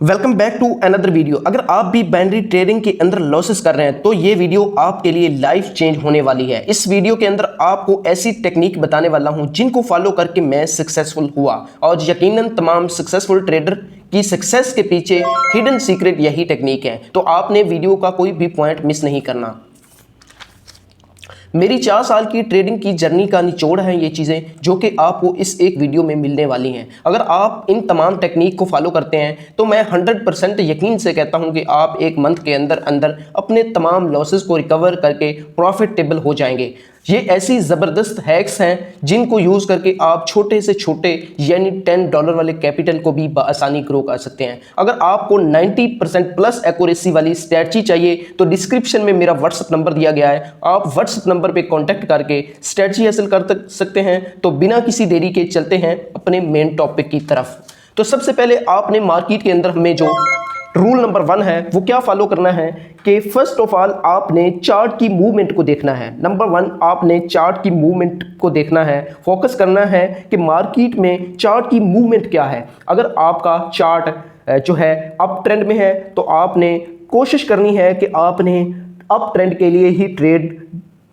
Welcome back to another video. अगर आप भी बाइनरी ट्रेडिंग के अंदर लॉसेस कर रहे हैं तो ये वीडियो आपके लिए लाइफ चेंज होने वाली है। इस वीडियो के अंदर आपको ऐसी टेक्निक बताने वाला हूं जिनको फॉलो करके मैं सक्सेसफुल हुआ और यकीनन तमाम सक्सेसफुल ट्रेडर की सक्सेस के पीछे हिडन सीक्रेट यही टेक्निक है। तो आपने वीडियो का कोई भी पॉइंट मिस नहीं करना। मेरी 4 साल की ट्रेडिंग की जर्नी का निचोड़ है ये चीज़ें जो कि आपको इस एक वीडियो में मिलने वाली हैं। अगर आप इन तमाम टेक्निक को फॉलो करते हैं तो मैं 100% यकीन से कहता हूं कि आप एक मंथ के अंदर अंदर अपने तमाम लॉसेस को रिकवर करके प्रॉफिटेबल हो जाएंगे। ये ऐसी ज़बरदस्त हैक्स हैं जिनको यूज़ करके आप छोटे से छोटे यानी $10 वाले कैपिटल को भी आसानी ग्रो कर सकते हैं। अगर आपको 90% प्लस एक्यूरेसी वाली स्ट्रैटेजी चाहिए तो डिस्क्रिप्शन में मेरा व्हाट्सअप नंबर दिया गया है। आप व्हाट्सअप नंबर पे कांटेक्ट करके स्ट्रैटेजी हासिल कर सकते हैं। तो बिना किसी देरी के चलते हैं अपने मेन टॉपिक की तरफ। तो सबसे पहले आपने मार्केट के अंदर हमें जो रूल नंबर 1 है वो क्या फॉलो करना है कि फर्स्ट ऑफ ऑल आपने चार्ट की मूवमेंट को देखना है। नंबर 1 आपने चार्ट की मूवमेंट को देखना है, फोकस करना है कि मार्केट में चार्ट की मूवमेंट क्या है। अगर आपका चार्ट जो है अप ट्रेंड में है तो आपने कोशिश करनी है कि आपने अप ट्रेंड के लिए ही ट्रेड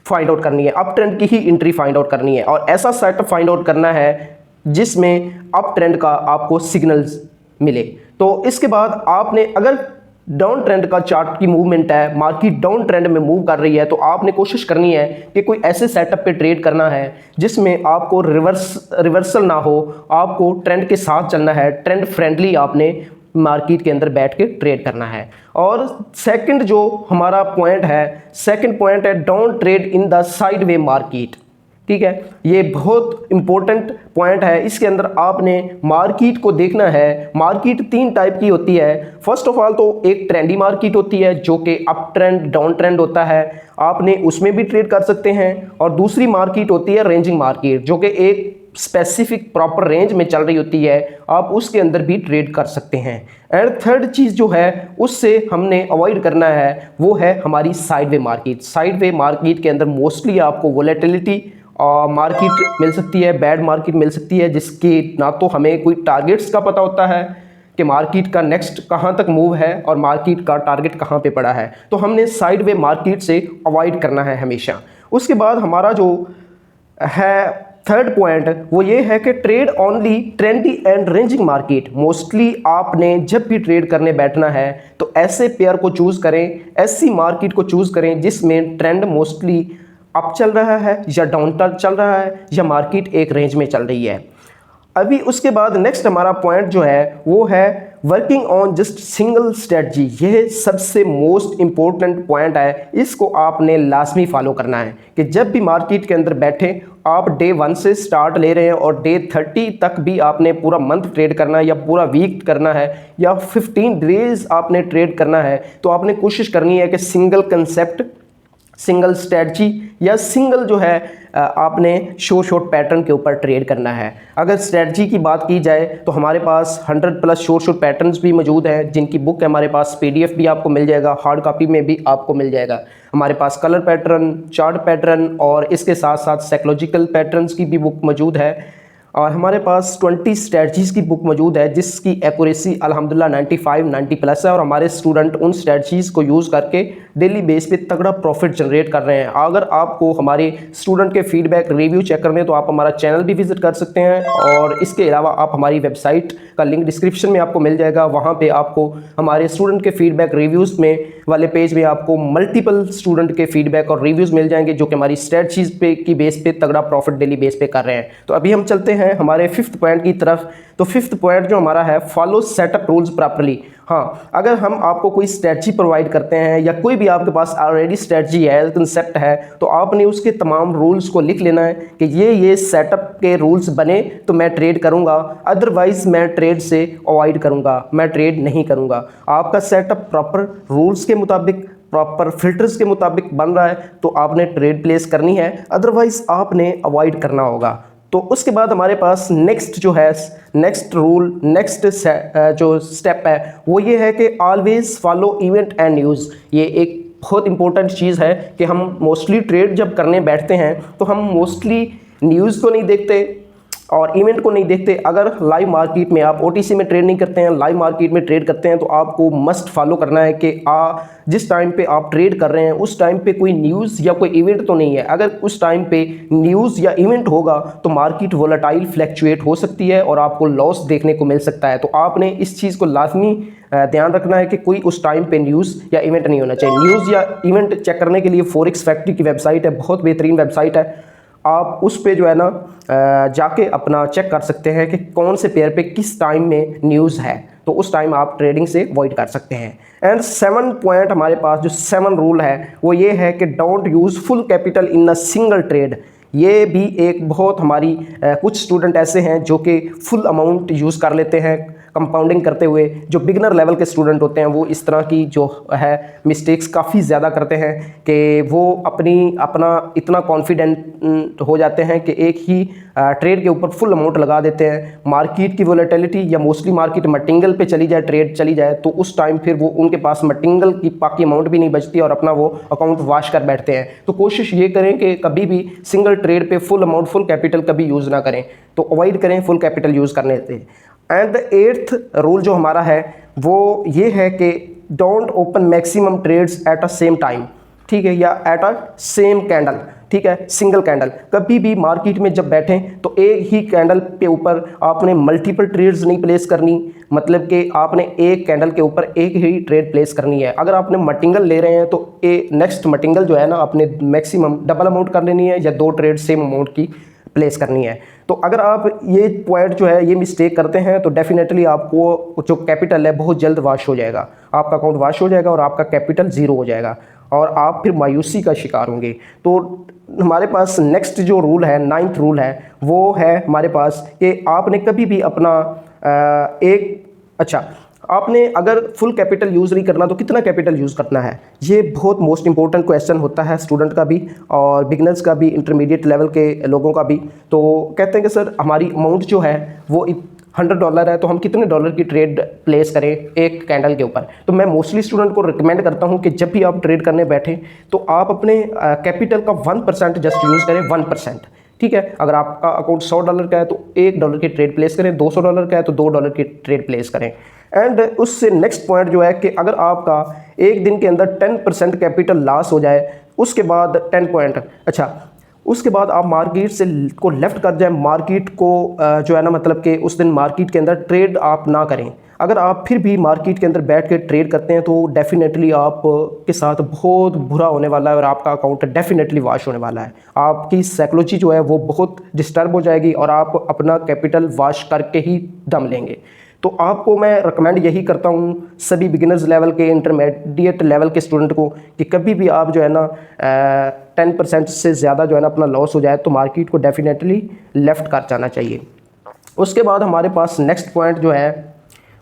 फाइंड आउट करनी है, अप ट्रेंड की ही एंट्री फाइंड आउट करनी है और ऐसा सेटअप फाइंड आउट करना है जिसमें अप ट्रेंड का आपको सिग्नल्स मिले। तो इसके बाद आपने अगर डाउन ट्रेंड का चार्ट की मूवमेंट है, मार्केट डाउन ट्रेंड में मूव कर रही है तो आपने कोशिश करनी है कि कोई ऐसे सेटअप पे ट्रेड करना है जिसमें आपको रिवर्सल ना हो, आपको ट्रेंड के साथ चलना है, ट्रेंड फ्रेंडली आपने मार्केट के अंदर बैठ के ट्रेड करना है। और सेकंड जो हमारा पॉइंट है, सेकंड पॉइंट है don't trade in the sideway market. ठीक है, ये बहुत इंपॉर्टेंट पॉइंट है। इसके अंदर आपने मार्केट को देखना है। मार्केट 3 टाइप की होती है। फर्स्ट ऑफ ऑल तो एक ट्रेंडी मार्केट होती है जो कि अप ट्रेंड डाउन ट्रेंड होता है, आपने उसमें भी ट्रेड कर सकते हैं। और दूसरी मार्केट होती है रेंजिंग मार्केट जो कि एक स्पेसिफिक प्रॉपर रेंज में चल रही होती है, आप उसके अंदर भी ट्रेड कर सकते हैं। एंड थर्ड चीज़ जो है उससे हमने अवॉइड करना है वो है हमारी साइडवे मार्केट। साइडवे मार्केट के अंदर मोस्टली आपको वोलेटिलिटी मार्केट मिल सकती है, बैड मार्केट मिल सकती है जिसकी ना तो हमें कोई टारगेट्स का पता होता है कि मार्केट का नेक्स्ट कहाँ तक मूव है और मार्केट का टारगेट कहाँ पे पड़ा है। तो हमने साइडवे मार्केट से अवॉइड करना है हमेशा। उसके बाद हमारा जो है थर्ड पॉइंट वो ये है कि trade only trendy and ranging market. Mostly आपने जब भी ट्रेड करने बैठना है तो ऐसे पेयर को चूज़ करें, ऐसी मार्केट को चूज़ करें जिसमें ट्रेंड मोस्टली अप चल रहा है या डाउन चल रहा है या मार्केट एक रेंज में चल रही है। अभी उसके बाद नेक्स्ट हमारा पॉइंट जो है वो है working on just single strategy. यह सबसे मोस्ट इंपॉर्टेंट पॉइंट है, इसको आपने लाजमी फॉलो करना है कि जब भी मार्केट के अंदर बैठे आप डे 1 से स्टार्ट ले रहे हैं और डे 30 तक भी आपने पूरा मंथ ट्रेड करना है या पूरा वीक करना है या 15 डेज आपने ट्रेड करना है, तो आपने कोशिश करनी है कि सिंगल कंसेप्ट, सिंगल स्ट्रेटजी या सिंगल जो है आपने शॉर्ट पैटर्न के ऊपर ट्रेड करना है। अगर स्ट्रेटजी की बात की जाए तो हमारे पास 100 प्लस शॉर्ट पैटर्न्स भी मौजूद हैं जिनकी बुक है हमारे पास, PDF भी आपको मिल जाएगा, हार्ड कॉपी में भी आपको मिल जाएगा। हमारे पास कलर पैटर्न, चार्ट पैटर्न और इसके साथ साथ साइकोलॉजिकल पैटर्न्स की भी बुक मौजूद है। और हमारे पास 20 स्ट्रेटजीज़ की बुक मौजूद है जिसकी एक्यूरेसी अल्हम्दुलिल्लाह 95-90 प्लस है और हमारे स्टूडेंट उन स्ट्रेटजीज़ को यूज़ करके डेली बेस पे तगड़ा प्रॉफिट जनरेट कर रहे हैं। अगर आपको हमारे स्टूडेंट के फीडबैक रिव्यू चेक करने तो आप हमारा चैनल भी विजिट कर सकते हैं और इसके अलावा आप हमारी वेबसाइट का लिंक डिस्क्रिप्शन में आपको मिल जाएगा। वहाँ पर आपको हमारे स्टूडेंट के फीडबैक रिव्यूज़ में वाले पेज में आपको मल्टीपल स्टूडेंट के फीडबैक और रिव्यूज़ मिल जाएंगे जो कि हमारी स्ट्रेटजीज़ पे की बेस पे तगड़ा प्रॉफिट डेली बेस पे कर रहे हैं। तो अभी हम चलते हैं हमारे 5th पॉइंट की तरफ। तो 5th पॉइंट जो हमारा है फॉलो सेटअप रूल्स प्रॉपर्ली। हाँ, अगर हम आपको कोई स्ट्रेटजी प्रोवाइड करते हैं या कोई भी आपके पास ऑलरेडी स्ट्रेटजी है, कंसेप्ट है, तो आपने उसके तमाम रूल्स को लिख लेना है कि ये सेटअप के रूल्स बने तो मैं ट्रेड करूंगा, अदरवाइज मैं ट्रेड से अवॉइड करूंगा, मैं ट्रेड नहीं करूंगा। आपका सेटअप प्रॉपर रूल्स के मुताबिक, प्रॉपर फिल्टर्स के मुताबिक बन रहा है तो आपने ट्रेड प्लेस करनी है, अदरवाइज आपने अवॉइड करना होगा। तो उसके बाद हमारे पास नेक्स्ट जो है, नेक्स्ट रूल, नेक्स्ट जो स्टेप है वो ये है कि always follow event and news. ये एक बहुत इंपॉर्टेंट चीज़ है कि हम मोस्टली ट्रेड जब करने बैठते हैं तो हम मोस्टली न्यूज़ तो नहीं देखते और इवेंट को नहीं देखते। अगर लाइव मार्केट में आप ओटीसी में ट्रेड नहीं करते हैं, लाइव मार्केट में ट्रेड करते हैं, तो आपको मस्ट फॉलो करना है कि जिस टाइम पे आप ट्रेड कर रहे हैं उस टाइम पे कोई न्यूज़ या कोई इवेंट तो नहीं है। अगर उस टाइम पे न्यूज़ या इवेंट होगा तो मार्केट वोलेटाइल फ्लैक्चुएट हो सकती है और आपको लॉस देखने को मिल सकता है। तो आपने इस चीज़ को लाजमी ध्यान रखना है कि कोई उस टाइम पे न्यूज़ या इवेंट नहीं होना चाहिए। न्यूज़ या इवेंट चेक करने के लिए फॉरेक्स फैक्ट्री की वेबसाइट है, बहुत बेहतरीन वेबसाइट है। आप उस पे जो है ना जाके अपना चेक कर सकते हैं कि कौन से पेयर पे किस टाइम में न्यूज़ है, तो उस टाइम आप ट्रेडिंग से अवॉइड कर सकते हैं। एंड 7 पॉइंट हमारे पास जो 7 रूल है वो ये है कि don't use full capital in a single trade. ये भी एक बहुत हमारी कुछ स्टूडेंट ऐसे हैं जो कि फुल अमाउंट यूज़ कर लेते हैं कंपाउंडिंग करते हुए। जो बिगनर लेवल के स्टूडेंट होते हैं वो इस तरह की जो है मिस्टेक्स काफ़ी ज़्यादा करते हैं कि वो अपना इतना कॉन्फिडेंट हो जाते हैं कि एक ही ट्रेड के ऊपर फुल अमाउंट लगा देते हैं। मार्केट की वोलेटिलिटी या मोस्टली मार्केट मटिंगल पे चली जाए, ट्रेड चली जाए, तो उस टाइम फिर वो उनके पास मटिंगल की बाकी अमाउंट भी नहीं बचती और अपना वो अकाउंट वॉश कर बैठते हैं। तो कोशिश ये करें कि कभी भी सिंगल ट्रेड पे फुल अमाउंट फुल कैपिटल कभी यूज़ ना करें, तो अवॉइड करें फुल कैपिटल यूज़ करने से। एंड द 8th रूल जो हमारा है वो ये है कि don't open maximum trades at a same time, ठीक है, या एट अ सेम कैंडल, ठीक है, सिंगल कैंडल। कभी भी मार्केट में जब बैठें तो एक ही कैंडल के ऊपर आपने मल्टीपल ट्रेड्स नहीं प्लेस करनी, मतलब कि आपने एक कैंडल के ऊपर एक ही ट्रेड प्लेस करनी है। अगर आपने मटिंगल ले रहे हैं तो नेक्स्ट मटिंगल जो है ना आपने मैक्सिमम डबल अमाउंट कर लेनी है या 2 ट्रेड सेम अमाउंट की प्लेस करनी है। तो अगर आप ये पॉइंट जो है ये मिस्टेक करते हैं तो डेफिनेटली आपको जो कैपिटल है बहुत जल्द वाश हो जाएगा, आपका अकाउंट वाश हो जाएगा और आपका कैपिटल ज़ीरो हो जाएगा और आप फिर मायूसी का शिकार होंगे। तो हमारे पास नेक्स्ट जो रूल है, 9th रूल है, वो है हमारे पास कि आपने कभी भी अपना आपने अगर फुल कैपिटल यूज़ नहीं करना तो कितना कैपिटल यूज़ करना है, ये बहुत मोस्ट इंपॉर्टेंट क्वेश्चन होता है स्टूडेंट का भी और बिगनर्स का भी, इंटरमीडिएट लेवल के लोगों का भी। तो कहते हैं कि सर हमारी अमाउंट जो है वो $100 है तो हम कितने डॉलर की ट्रेड प्लेस करें एक कैंडल के ऊपर। तो मैं मोस्टली स्टूडेंट को रिकमेंड करता हूं कि जब भी आप ट्रेड करने बैठें तो आप अपने कैपिटल का 1% जस्ट यूज़ करें, 1%, ठीक है। अगर आपका अकाउंट $100 का है तो $1 की ट्रेड प्लेस करें, $200 का है तो $2 की ट्रेड प्लेस करें। एंड उससे नेक्स्ट पॉइंट जो है कि अगर आपका एक दिन के अंदर 10% कैपिटल लॉस हो जाए, उसके बाद 10 पॉइंट, उसके बाद आप मार्केट से को लेफ़्ट कर जाए, मार्केट को जो है ना मतलब कि उस दिन मार्केट के अंदर ट्रेड आप ना करें। अगर आप फिर भी मार्केट के अंदर बैठ के ट्रेड करते हैं तो डेफिनेटली आप के साथ बहुत बुरा होने वाला है और आपका अकाउंट डेफिनेटली वॉश होने वाला है। आपकी साइकोलॉजी जो है वो बहुत डिस्टर्ब हो जाएगी और आप अपना कैपिटल वॉश करके ही दम लेंगे। तो आपको मैं रिकमेंड यही करता हूँ सभी बिगिनर्स लेवल के, इंटरमीडिएट लेवल के स्टूडेंट को कि कभी भी आप जो है ना 10% से ज़्यादा जो है ना अपना लॉस हो जाए तो मार्केट को डेफिनेटली लेफ़्ट कर जाना चाहिए। उसके बाद हमारे पास नेक्स्ट पॉइंट जो है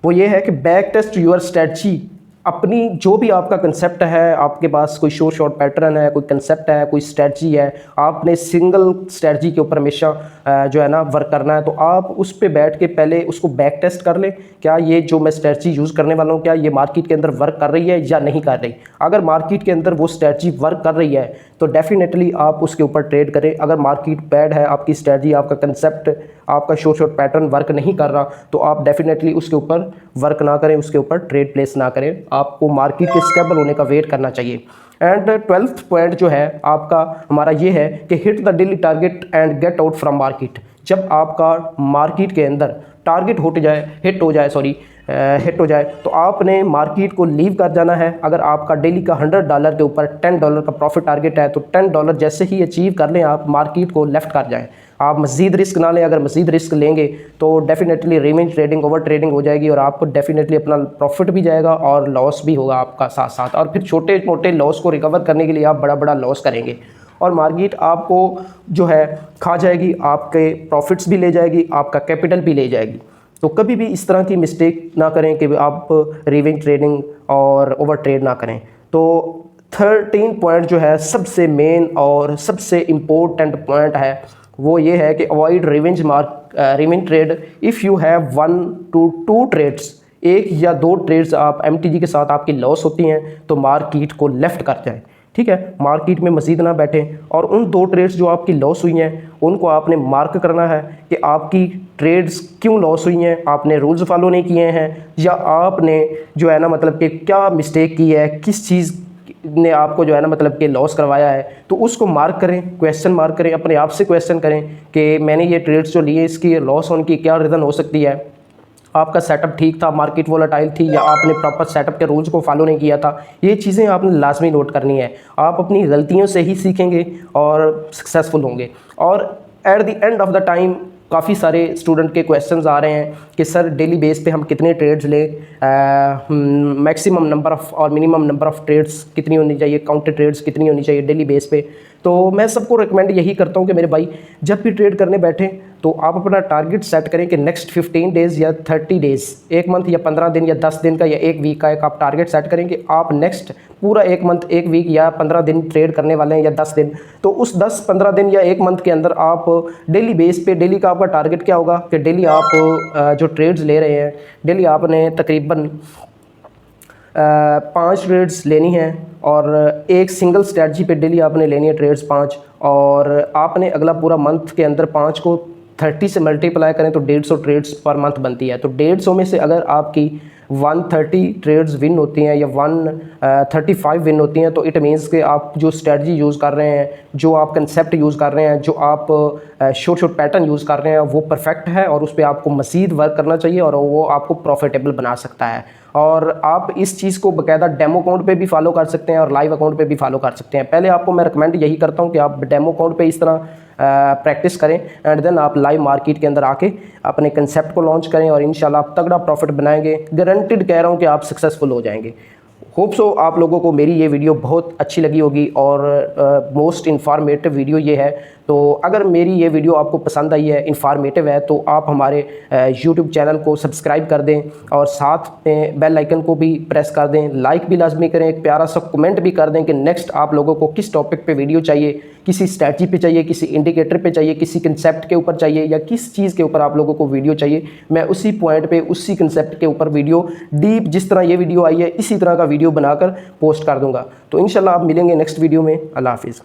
वो ये है कि बैक टेस्ट यूर स्ट्रेटजी। अपनी जो भी आपका कंसेप्ट है, आपके पास कोई शॉर्ट पैटर्न है, कोई कंसेप्ट है, कोई स्ट्रेटजी है, आपने सिंगल स्ट्रेटजी के ऊपर हमेशा जो है ना वर्क करना है। तो आप उस पे बैठ के पहले उसको बैक टेस्ट कर लें, क्या ये जो मैं स्ट्रेटजी यूज़ करने वाला हूँ क्या ये मार्केट के अंदर वर्क कर रही है या नहीं कर रही। अगर मार्केट के अंदर वो स्ट्रेटजी वर्क कर रही है तो डेफिनेटली आप उसके ऊपर ट्रेड करें। अगर मार्केट बैड है, आपकी स्ट्रेटजी, आपका कंसेप्ट, आपका शॉर्ट पैटर्न वर्क नहीं कर रहा तो आप डेफिनेटली उसके ऊपर वर्क ना करें, उसके ऊपर ट्रेड प्लेस ना करें। आपको मार्केट के स्टेबल होने का वेट करना चाहिए। एंड 12th पॉइंट जो है आपका हमारा ये है कि hit the daily target and get out from market. जब आपका मार्केट के अंदर टारगेट हिट हो जाए तो आपने मार्केट को लीव कर जाना है। अगर आपका डेली का $100 के ऊपर $10 का प्रॉफिट टारगेट है तो $10 जैसे ही अचीव कर लें आप मार्केट को लेफ़्ट कर जाएं। आप मज़ीद रिस्क ना लें। अगर मज़ीद रिस्क लेंगे तो definitely revenge trading, over trading हो जाएगी और आपको डेफिनेटली अपना प्रॉफिट भी जाएगा और लॉस भी होगा आपका साथ साथ। और फिर छोटे मोटे लॉस को रिकवर करने के लिए आप बड़ा लॉस करेंगे और मार्केट आपको जो है खा जाएगी, आपके प्रॉफिट्स भी ले जाएगी, आपका कैपिटल भी ले जाएगी। तो कभी भी इस तरह की मिस्टेक ना करें कि आप रिवेंज ट्रेडिंग और ओवर ट्रेड ना करें। तो 13 पॉइंट जो है सबसे मेन और सबसे इम्पोर्टेंट पॉइंट है वो ये है कि avoid revenge trade if you have 1 to 2 trades. 1 या 2 ट्रेड्स आप MTG के साथ आपकी लॉस होती हैं तो मार्केट को लेफ़्ट कर जाएं। ठीक है, मार्केट में मज़ीद ना बैठें और उन 2 ट्रेड्स जो आपकी लॉस हुई हैं उनको आपने मार्क करना है कि आपकी ट्रेड्स क्यों लॉस हुई हैं, आपने रूल्स फॉलो नहीं किए हैं या आपने जो है ना मतलब कि क्या मिस्टेक की है, किस चीज़ ने आपको जो है ना मतलब कि लॉस करवाया है। तो उसको मार्क करें, क्वेश्चन मार्क करें, अपने आप से क्वेश्चन करें कि मैंने ये ट्रेड्स जो लिए इसकी लॉस होने की क्या रीज़न हो सकती है। आपका सेटअप ठीक था, मार्केट वोलेटाइल थी, या आपने प्रॉपर सेटअप के रूल्स को फॉलो नहीं किया था। ये चीज़ें आपने लाजमी नोट करनी है। आप अपनी गलतियों से ही सीखेंगे और सक्सेसफुल होंगे। और at the end of the time काफ़ी सारे स्टूडेंट के क्वेश्चंस आ रहे हैं कि सर डेली बेस पे हम कितने ट्रेड्स लें, मैक्सिमम नंबर ऑफ़ और मिनिमम नंबर ऑफ़ ट्रेड्स कितनी होनी चाहिए, काउंटेड ट्रेड्स कितनी होनी चाहिए डेली बेस पे। तो मैं सबको रिकमेंड यही करता हूँ कि मेरे भाई जब भी ट्रेड करने बैठें तो आप अपना टारगेट सेट करें कि नेक्स्ट 15 डेज़ या 30 डेज़, एक मंथ या 15 दिन या 10 दिन का या एक वीक का एक आप टारगेट सेट करें कि आप नेक्स्ट पूरा एक मंथ, एक वीक या 15 दिन ट्रेड करने वाले हैं या 10 दिन। तो उस 10-15 दिन या एक मंथ के अंदर आप डेली बेस पे, डेली का आपका टारगेट क्या होगा कि डेली आप जो ट्रेड्स ले रहे हैं डेली आपने तकरीबन 5 ट्रेड्स लेनी है और एक सिंगल स्ट्रेटजी पे डेली आपने लेनी है ट्रेड्स 5, और आपने अगला पूरा मंथ के अंदर 5 को 30 से मल्टीप्लाई करें तो 150 ट्रेड्स पर मंथ बनती है। तो 150 में से अगर आपकी 130 ट्रेड्स विन होती हैं या 135 विन होती हैं तो इट मीन्स कि आप जो स्ट्रेटजी यूज़ कर रहे हैं, जो आप कंसेप्ट यूज़ कर रहे हैं, जो आप शॉर्ट पैटर्न यूज़ कर रहे हैं वो परफेक्ट है और उस पर आपको मज़ीद वर्क करना चाहिए और वो आपको प्रॉफिटेबल बना सकता है। और आप इस चीज़ को बाकायदा डेमो अकाउंट पे भी फॉलो कर सकते हैं और लाइव अकाउंट पे भी फॉलो कर सकते हैं। पहले आपको मैं रिकमेंड यही करता हूँ कि आप डेमो अकाउंट पे इस तरह प्रैक्टिस करें एंड देन आप लाइव मार्केट के अंदर आके अपने कंसेप्ट को लॉन्च करें और इंशाल्लाह आप तगड़ा प्रॉफिट बनाएंगे। गारंटीड कह रहा हूँ कि आप सक्सेसफुल हो जाएंगे। होप सो आप लोगों को मेरी ये वीडियो बहुत अच्छी लगी होगी और मोस्ट इन्फॉर्मेटिव वीडियो ये है। तो अगर मेरी ये वीडियो आपको पसंद आई है, इन्फॉर्मेटिव है, तो आप हमारे यूट्यूब चैनल को सब्सक्राइब कर दें और साथ में बेल आइकन को भी प्रेस कर दें, लाइक भी लाजमी करें, एक प्यारा सा कमेंट भी कर दें कि नेक्स्ट आप लोगों को किस टॉपिक पे वीडियो चाहिए, किसी स्ट्रैटेजी पे चाहिए, किसी इंडिकेटर पे चाहिए, किसी कंसेप्ट के ऊपर चाहिए या किस चीज़ के ऊपर आप लोगों को वीडियो चाहिए। मैं उसी पॉइंट पे, उसी कंसेप्ट के ऊपर वीडियो डीप, जिस तरह ये वीडियो आई है इसी तरह का वीडियो बनाकर पोस्ट कर दूंगा। तो इंशाल्लाह आप मिलेंगे नेक्स्ट वीडियो में। अल्लाह हाफिज़।